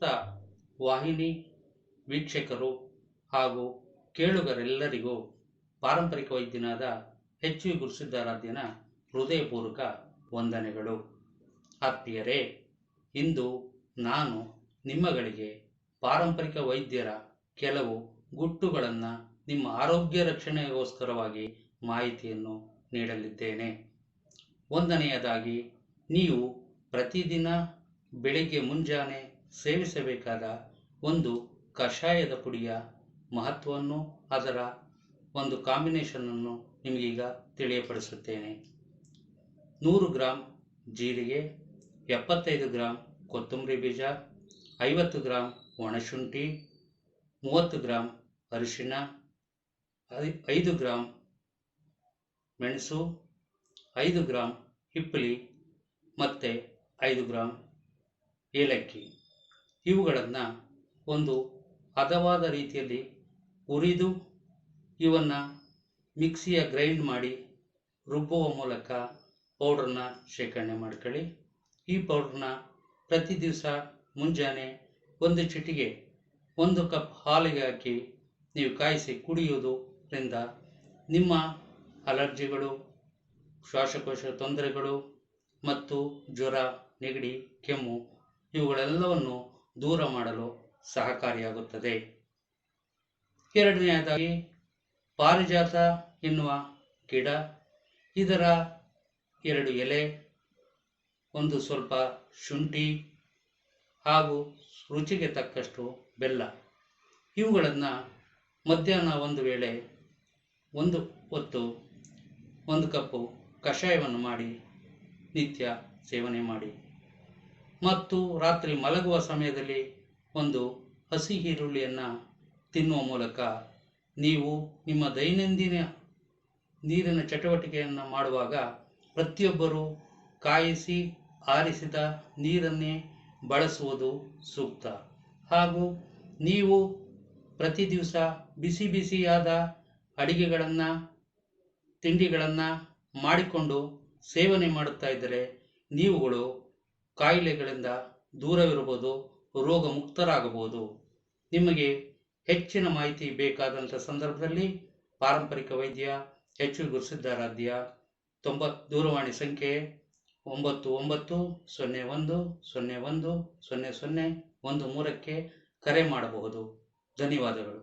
ಸಮಸ್ತ ವಾಹಿನಿ ವೀಕ್ಷಕರು ಹಾಗೂ ಕೇಳುಗರೆಲ್ಲರಿಗೂ ಪಾರಂಪರಿಕ ವೈದ್ಯನಾದ ಎಚ್ ವಿ ಗುರುಸಿದ್ದಾರಾಧ್ಯನ ಹೃದಯಪೂರ್ವಕ ವಂದನೆಗಳು. ಆತ್ಮೀಯರೇ, ಇಂದು ನಾನು ನಿಮ್ಮಗಳಿಗೆ ಪಾರಂಪರಿಕ ವೈದ್ಯರ ಕೆಲವು ಗುಟ್ಟುಗಳನ್ನು ನಿಮ್ಮ ಆರೋಗ್ಯ ರಕ್ಷಣೆಗೋಸ್ಕರವಾಗಿ ಮಾಹಿತಿಯನ್ನು ನೀಡಲಿದ್ದೇನೆ. ಒಂದನೆಯದಾಗಿ, ನೀವು ಪ್ರತಿದಿನ ಬೆಳಿಗ್ಗೆ ಮುಂಜಾನೆ ಸೇವಿಸಬೇಕಾದ ಒಂದು ಕಷಾಯದ ಪುಡಿಯ ಮಹತ್ವವನ್ನು, ಅದರ ಒಂದು ಕಾಂಬಿನೇಷನನ್ನು ನಿಮಗೀಗ ತಿಳಿಯಪಡಿಸುತ್ತೇನೆ. 100 ಗ್ರಾಂ ಜೀರಿಗೆ, 75 ಗ್ರಾಂ ಕೊತ್ತಂಬರಿ ಬೀಜ, 50 ಗ್ರಾಂ ಒಣಶುಂಠಿ, 30 ಗ್ರಾಂ ಅರಿಶಿಣ, 5 ಗ್ರಾಂ ಮೆಣಸು, 5 ಗ್ರಾಂ ಹಿಪ್ಪಲಿ ಮತ್ತು 5 ಗ್ರಾಂ ಏಲಕ್ಕಿ. ಇವುಗಳನ್ನು ಒಂದು ಹದವಾದ ರೀತಿಯಲ್ಲಿ ಹುರಿದು ಇವನ್ನು ಮಿಕ್ಸಿಯ ಗ್ರೈಂಡ್ ಮಾಡಿ ರುಬ್ಬುವ ಮೂಲಕ ಪೌಡ್ರನ್ನ ಶೇಖರಣೆ ಮಾಡ್ಕೊಳ್ಳಿ. ಈ ಪೌಡ್ರನ್ನ ಪ್ರತಿ ದಿವಸ ಮುಂಜಾನೆ ಒಂದು ಚಿಟಿಗೆ 1 ಕಪ್ ಹಾಲಿಗೆ ಹಾಕಿ ನೀವು ಕಾಯಿಸಿ ಕುಡಿಯುವುದರಿಂದ ನಿಮ್ಮ ಅಲರ್ಜಿಗಳು, ಶ್ವಾಸಕೋಶ ತೊಂದರೆಗಳು ಮತ್ತು ಜ್ವರ, ನೆಗಡಿ, ಕೆಮ್ಮು ಇವುಗಳೆಲ್ಲವನ್ನು ದೂರ ಮಾಡಲು ಸಹಕಾರಿಯಾಗುತ್ತದೆ. ಎರಡನೆಯದಾಗಿ, ಪಾರಿಜಾತ ಎನ್ನುವ ಗಿಡ, ಇದರ 2 ಎಲೆ, ಒಂದು ಸ್ವಲ್ಪ ಶುಂಠಿ ಹಾಗೂ ರುಚಿಗೆ ತಕ್ಕಷ್ಟು ಬೆಲ್ಲ, ಇವುಗಳನ್ನು ಮಧ್ಯಾಹ್ನ ಒಂದು ವೇಳೆ ಒಂದು ಹೊತ್ತು 1 ಕಪ್ಪು ಕಷಾಯವನ್ನು ಮಾಡಿ ನಿತ್ಯ ಸೇವನೆ ಮಾಡಿ. ಮತ್ತು ರಾತ್ರಿ ಮಲಗುವ ಸಮಯದಲ್ಲಿ ಒಂದು ಹಸಿ ಈರುಳ್ಳಿಯನ್ನು ತಿನ್ನುವ ಮೂಲಕ ನೀವು ನಿಮ್ಮ ದೈನಂದಿನ ನೀರಿನ ಚಟುವಟಿಕೆಯನ್ನು ಮಾಡುವಾಗ ಪ್ರತಿಯೊಬ್ಬರೂ ಕಾಯಿಸಿ ಆರಿಸಿದ ನೀರನ್ನೇ ಬಳಸುವುದು ಸೂಕ್ತ. ಹಾಗೂ ನೀವು ಪ್ರತಿ ದಿವಸ ಬಿಸಿ ಬಿಸಿಯಾದ ಅಡಿಗೆಗಳನ್ನು, ತಿಂಡಿಗಳನ್ನು ಮಾಡಿಕೊಂಡು ಸೇವನೆ ಮಾಡುತ್ತಾ ಇದ್ದರೆ ನೀವುಗಳು ಕಾಯಿಲೆಗಳಿಂದ ದೂರವಿರಬಹುದು, ರೋಗ ಮುಕ್ತರಾಗಬಹುದು. ನಿಮಗೆ ಹೆಚ್ಚಿನ ಮಾಹಿತಿ ಬೇಕಾದಂಥ ಸಂದರ್ಭದಲ್ಲಿ ಪಾರಂಪರಿಕ ವೈದ್ಯ ಎಚ್ ವಿ ಗುರುಸಿದ್ದಾರಾಧ್ಯ ದೂರವಾಣಿ ಸಂಖ್ಯೆ 9901010013ಕ್ಕೆ ಕರೆ ಮಾಡಬಹುದು. ಧನ್ಯವಾದಗಳು.